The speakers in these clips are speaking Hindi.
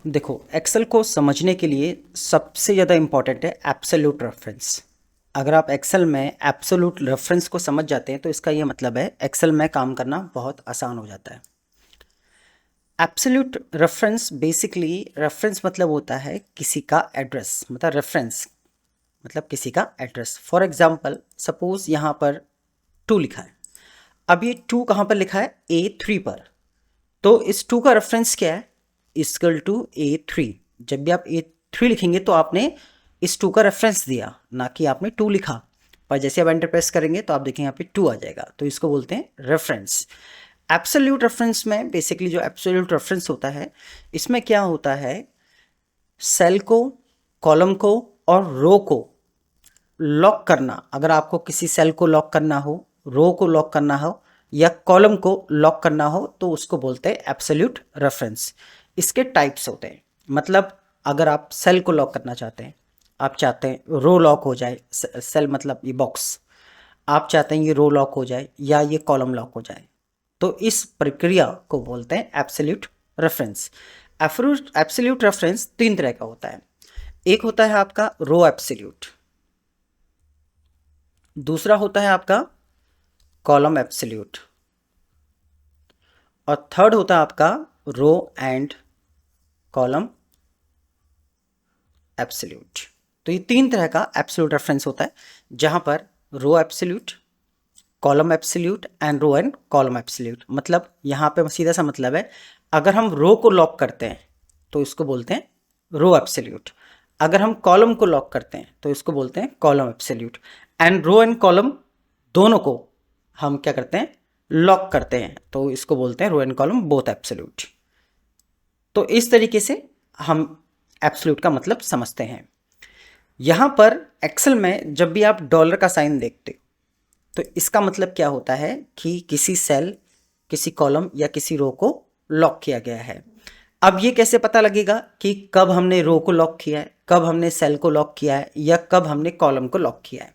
देखो, एक्सेल को समझने के लिए सबसे ज़्यादा इम्पॉर्टेंट है एब्सोल्यूट रेफरेंस। अगर आप एक्सेल में एब्सोल्यूट रेफरेंस को समझ जाते हैं तो इसका ये मतलब है एक्सेल में काम करना बहुत आसान हो जाता है। एब्सोल्यूट रेफरेंस बेसिकली, रेफरेंस मतलब होता है किसी का एड्रेस, मतलब रेफरेंस मतलब किसी का एड्रेस। फॉर एग्जाम्पल, सपोज यहाँ पर 2 लिखा है। अब ये 2 कहाँ पर लिखा है? A3 पर। तो इस 2 का रेफरेंस क्या है? Equal to A3। जब भी आप A3 लिखेंगे तो आपने इस 2 का रेफरेंस दिया, ना कि आपने 2 लिखा। पर जैसे आप एंटर प्रेस करेंगे तो आप देखेंगे यहाँ पे 2 आ जाएगा, तो इसको बोलते हैं रेफरेंस। एब्सोल्यूट रेफरेंस में बेसिकली जो एब्सोल्यूट रेफरेंस होता है, इसमें क्या होता है, सेल को, कॉलम को और रो को लॉक करना। अगर आपको किसी सेल को लॉक करना हो, रो को लॉक करना हो या कॉलम को लॉक करना हो तो उसको बोलते हैं एब्सोल्यूट रेफरेंस। इसके टाइप्स होते हैं, मतलब अगर आप सेल को लॉक करना चाहते हैं, आप चाहते हैं रो लॉक हो जाए, सेल मतलब ये बॉक्स, आप चाहते हैं ये रो लॉक हो जाए या ये कॉलम लॉक हो जाए, तो इस प्रक्रिया को बोलते हैं एब्सोल्यूट रेफरेंस। एब्सोल्यूट रेफरेंस 3 तरह का होता है। एक होता है आपका रो एब्सोल्यूट, दूसरा होता है आपका कॉलम एब्सोल्यूट, और थर्ड होता है आपका रो एंड कॉलम एब्सोल्यूट। तो ये 3 तरह का एब्सोल्यूट रेफरेंस होता है, जहां पर row absolute, column absolute and row and column absolute. मतलब यहाँ पे सीधा सा मतलब है, अगर हम रो को लॉक करते हैं तो इसको बोलते हैं रो एब्सोल्यूट, अगर हम कॉलम को लॉक करते हैं तो इसको बोलते हैं column absolute, and row and column दोनों को हम क्या करते हैं, लॉक करते हैं, तो इसको बोलते हैं row and column both absolute. तो इस तरीके से हम एब्सोल्यूट का मतलब समझते हैं। यहाँ पर एक्सेल में जब भी आप डॉलर का साइन देखते हो तो इसका मतलब क्या होता है कि किसी सेल, किसी कॉलम या किसी रो को लॉक किया गया है। अब ये कैसे पता लगेगा कि कब हमने रो को लॉक किया है, कब हमने सेल को लॉक किया है या कब हमने कॉलम को लॉक किया है?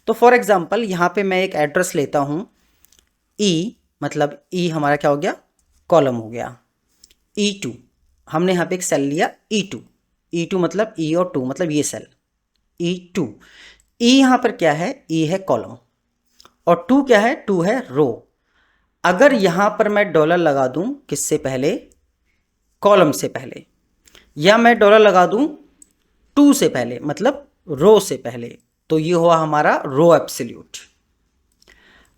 तो फॉर एग्जांपल यहाँ पे मैं एक एड्रेस लेता हूँ ई, मतलब ई हमारा क्या हो गया, कॉलम हो गया। E2, हमने यहाँ पे एक सेल लिया E2, E2 मतलब E और 2 मतलब ये सेल E2। E यहाँ पर क्या है, E है कॉलम, और 2 क्या है, 2 है रो। अगर यहाँ पर मैं डॉलर लगा दूं किससे पहले, कॉलम से पहले, या मैं डॉलर लगा दूं 2 से पहले मतलब रो से पहले, तो ये हुआ हमारा रो एब्सोल्यूट।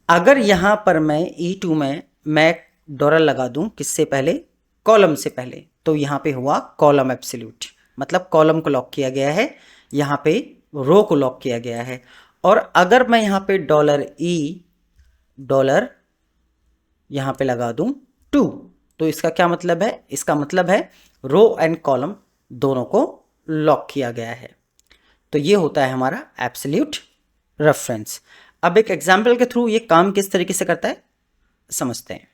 अगर यहाँ पर मैं E2 में मैं डॉलर लगा दूं किससे पहले, कॉलम से पहले, तो यहाँ पे हुआ कॉलम एब्सोल्यूट, मतलब कॉलम को लॉक किया गया है, यहाँ पे रो को लॉक किया गया है। और अगर मैं यहाँ पे डॉलर यहाँ पे लगा दूं 2, तो इसका क्या मतलब है, इसका मतलब है रो एंड कॉलम दोनों को लॉक किया गया है। तो ये होता है हमारा एब्सोल्यूट रेफरेंस। अब एक एग्जाम्पल के थ्रू ये काम किस तरीके से करता है समझते हैं।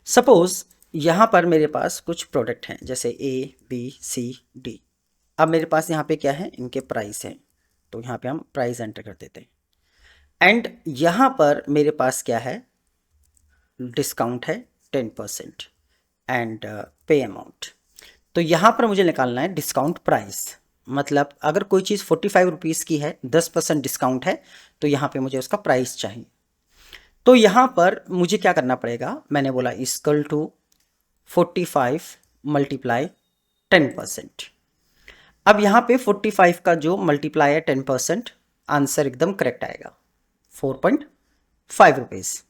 सपोज यहाँ पर मेरे पास कुछ प्रोडक्ट हैं, जैसे A B C D। अब मेरे पास यहाँ पे क्या है, इनके प्राइस हैं, तो यहाँ पे हम प्राइस एंटर कर देते हैं। एंड यहाँ पर मेरे पास क्या है, डिस्काउंट है 10% एंड पे अमाउंट। तो यहाँ पर मुझे निकालना है डिस्काउंट प्राइस, मतलब अगर कोई चीज़ 45 रुपीज़ की है, 10% डिस्काउंट है, तो यहाँ पे मुझे उसका प्राइस चाहिए। तो यहाँ पर मुझे क्या करना पड़ेगा, मैंने बोला इक्वल टू 45 मल्टीप्लाई 10%। अब यहाँ पे 45 का जो मल्टीप्लाई है 10%, आंसर एकदम करेक्ट आएगा 4.5 रुपीज़।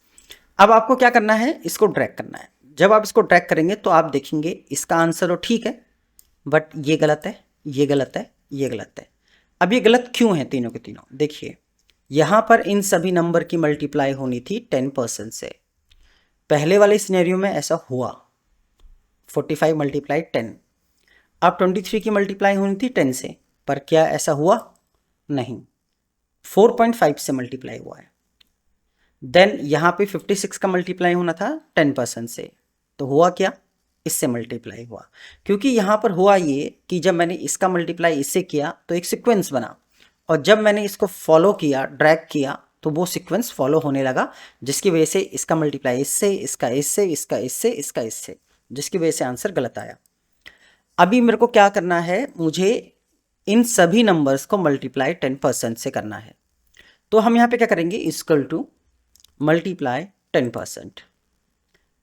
अब आपको क्या करना है, इसको ड्रैग करना है। जब आप इसको ड्रैग करेंगे तो आप देखेंगे इसका आंसर तो ठीक है, बट ये गलत है, ये गलत है, ये गलत है। अब ये गलत क्यों है तीनों के तीनों? देखिए, यहाँ पर इन सभी नंबर की मल्टीप्लाई होनी थी 10% से। पहले वाले सिनेरियो में ऐसा हुआ, 45 मल्टीप्लाई 10। अब 23 की मल्टीप्लाई होनी थी 10 से, पर क्या ऐसा हुआ? नहीं, 4.5 से मल्टीप्लाई हुआ है। देन यहाँ पे 56 का मल्टीप्लाई होना था 10% से, तो हुआ क्या, इससे मल्टीप्लाई हुआ। क्योंकि यहाँ पर हुआ ये कि जब मैंने इसका मल्टीप्लाई इससे किया तो एक सीक्वेंस बना, और जब मैंने इसको फॉलो किया, ड्रैग किया, तो वो सीक्वेंस फॉलो होने लगा, जिसकी वजह से इसका मल्टीप्लाई इससे, इसका इससे, इसका इससे, इसका इससे, जिसकी वजह से आंसर गलत आया। अभी मेरे को क्या करना है, मुझे इन सभी नंबर्स को मल्टीप्लाई 10% से करना है। तो हम यहाँ पे क्या करेंगे, इक्वल टू मल्टीप्लाई 10%।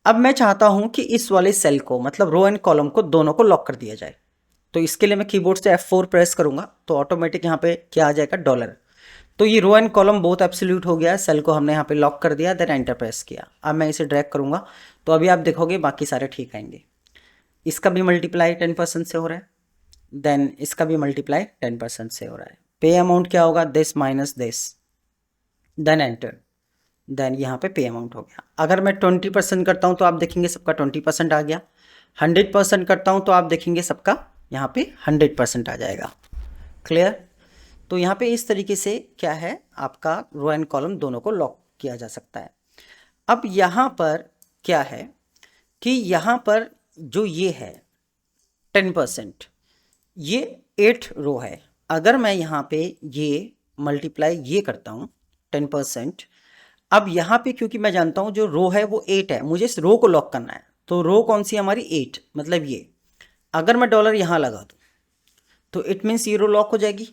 अब मैं चाहता हूँ कि इस वाले सेल को, मतलब रो एंड कॉलम को, दोनों को लॉक कर दिया जाए। तो इसके लिए मैं कीबोर्ड से F4 प्रेस करूँगा तो ऑटोमेटिक यहाँ पे क्या आ जाएगा, डॉलर। तो ये row and column both absolute हो गया, सेल को हमने यहाँ पे लॉक कर दिया, देन एंटर प्रेस किया। अब मैं इसे ड्रैग करूँगा तो अभी आप देखोगे बाकी सारे ठीक आएंगे। इसका भी मल्टीप्लाई 10% से हो रहा है, देन इसका भी मल्टीप्लाई 10% से हो रहा है। पे अमाउंट क्या होगा, this minus this, then enter, then यहाँ पे पे अमाउंट हो गया। अगर मैं 20% करता हूँ तो आप देखेंगे सबका 20% आ गया। 100% करता हूँ तो आप देखेंगे सबका यहाँ पे 100% आ जाएगा। क्लियर। तो यहाँ पे इस तरीके से क्या है, आपका रो एंड कॉलम दोनों को लॉक किया जा सकता है। अब यहाँ पर क्या है कि यहाँ पर जो ये है 10%, ये 8 रो है। अगर मैं यहाँ पे ये मल्टीप्लाई ये करता हूँ 10%, अब यहाँ पे क्योंकि मैं जानता हूँ जो रो है वो 8 है, मुझे इस रो को लॉक करना है। तो रो कौन सी हमारी, 8, मतलब ये। अगर मैं डॉलर यहाँ लगा दूँ तो इट मीन्स ये रो लॉक हो जाएगी,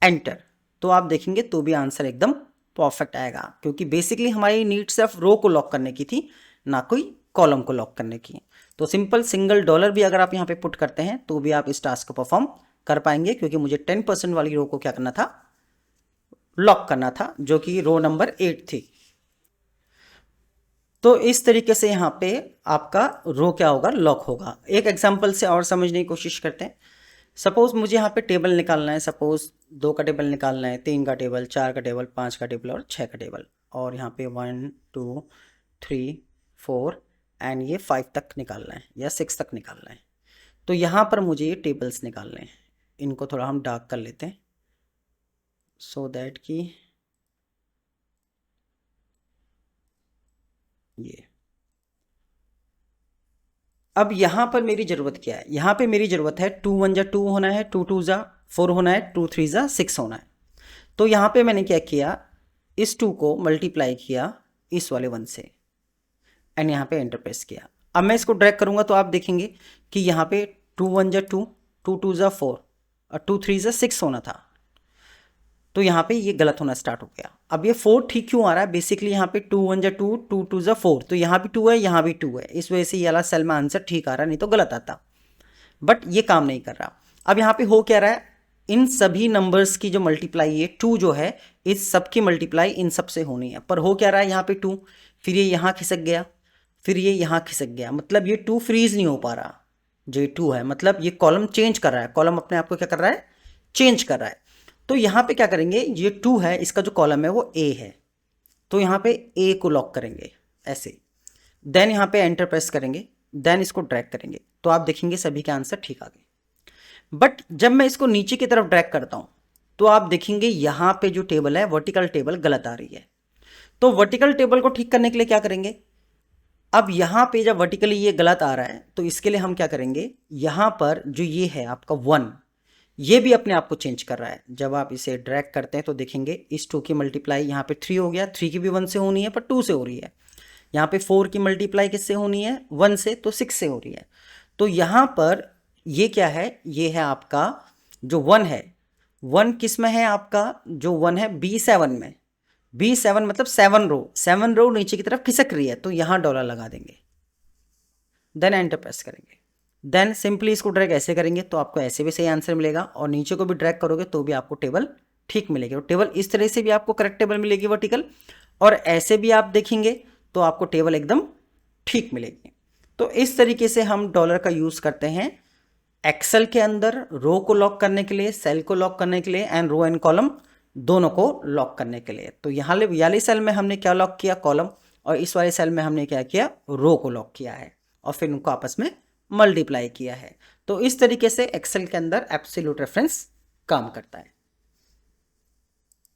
एंटर। तो आप देखेंगे तो भी आंसर एकदम परफेक्ट आएगा, क्योंकि बेसिकली हमारी नीड सिर्फ रो को लॉक करने की थी, ना कोई कॉलम को लॉक करने की। तो सिंपल सिंगल डॉलर भी अगर आप यहाँ पे पुट करते हैं तो भी आप इस टास्क को परफॉर्म कर पाएंगे, क्योंकि मुझे 10% वाली रो को क्या करना था, लॉक करना था, जो कि रो नंबर 8 थी। तो इस तरीके से यहाँ पे आपका रो क्या होगा, लॉक होगा। एक एग्जांपल से और समझने की कोशिश करते हैं। सपोज मुझे यहाँ पे टेबल निकालना है, सपोज 2 का टेबल निकालना है, 3 का टेबल, 4 का टेबल, 5 का टेबल और 6 का टेबल, और यहाँ पे 1 2 3 4 एंड ये 5 तक निकालना है या 6 तक निकालना है। तो यहाँ पर मुझे ये टेबल्स निकालने हैं। इनको थोड़ा हम डार्क कर लेते हैं सो दैट कि ये। अब यहाँ पर मेरी ज़रूरत क्या है, यहाँ पे मेरी ज़रूरत है 2 1 जा 2 होना है, 2 2 जा 4 होना है, 2 3 जा 6 होना है। तो यहाँ पे मैंने क्या किया, इस 2 को मल्टीप्लाई किया इस वाले 1 से एंड यहाँ पे एंटर प्रेस किया। अब मैं इसको ड्रैग करूँगा तो आप देखेंगे कि यहाँ पे 2 1 जा 2, 2 2 जा 4 और 2 3 जा 6 होना था। तो यहाँ पे ये गलत होना स्टार्ट हो गया। अब ये 4 ठीक क्यों आ रहा है, बेसिकली यहाँ पे 2 1 जा 2, 2 2 जा 4, तो यहाँ भी 2 है, यहाँ भी 2 है, इस वजह से ये वाला सेल में आंसर ठीक आ रहा है, नहीं तो गलत आता। बट ये काम नहीं कर रहा। अब यहाँ पे हो क्या रहा है, इन सभी नंबर्स की जो मल्टीप्लाई है 2 जो है, इस सब की मल्टीप्लाई इन सब से होनी है। पर हो क्या रहा है, यहाँ पे 2, फिर ये यहाँ खिसक गया, फिर ये यहाँ खिसक गया, मतलब ये 2 फ्रीज नहीं हो पा रहा। जो 2 है मतलब ये कॉलम चेंज कर रहा है, कॉलम अपने आप को क्या कर रहा है, चेंज कर रहा है। तो यहाँ पे क्या करेंगे, ये 2 है, इसका जो कॉलम है वो ए है, तो यहाँ पे ए को लॉक करेंगे ऐसे, देन यहाँ पे एंटर प्रेस करेंगे, देन इसको ड्रैग करेंगे, तो आप देखेंगे सभी के आंसर ठीक आ गए। बट जब मैं इसको नीचे की तरफ ड्रैग करता हूँ तो आप देखेंगे यहाँ पे जो टेबल है, वर्टिकल टेबल गलत आ रही है। तो वर्टिकल टेबल को ठीक करने के लिए क्या करेंगे, अब यहाँ पे जब वर्टिकली ये गलत आ रहा है तो इसके लिए हम क्या करेंगे, यहाँ पर जो ये है आपका 1, ये भी अपने आप को चेंज कर रहा है। जब आप इसे ड्रैग करते हैं तो देखेंगे इस 2 की मल्टीप्लाई यहाँ पे 3 हो गया, 3 की भी 1 से होनी है पर 2 से हो रही है। यहाँ पे 4 की मल्टीप्लाई किससे होनी है, 1 से, तो 6 से हो रही है। तो यहाँ पर ये क्या है, ये है आपका जो 1 है, 1 किस में है आपका, जो 1 है B7 में, B7 मतलब 7 रो नीचे की तरफ खिसक रही है, तो यहाँ डॉलर लगा देंगे, देन एंटर प्रेस करेंगे, देन सिंपली इसको ड्रैग ऐसे करेंगे तो आपको ऐसे भी सही आंसर मिलेगा, और नीचे को भी ड्रैग करोगे तो भी आपको टेबल ठीक मिलेगी। और टेबल इस तरह से भी आपको करेक्ट टेबल मिलेगी वर्टिकल, और ऐसे भी आप देखेंगे तो आपको टेबल एकदम ठीक मिलेगी। तो इस तरीके से हम डॉलर का यूज़ करते हैं एक्सेल के अंदर, रो को लॉक करने के लिए, सेल को लॉक करने के लिए, एंड रो एंड कॉलम दोनों को लॉक करने के लिए। तो यहाँ वाले सेल में हमने क्या लॉक किया, कॉलम, और इस वाले सेल में हमने क्या किया, रो को लॉक किया है, और फिर उनको आपस में मल्टीप्लाई किया है। तो इस तरीके से एक्सेल के अंदर एब्सोल्यूट रेफरेंस काम करता है।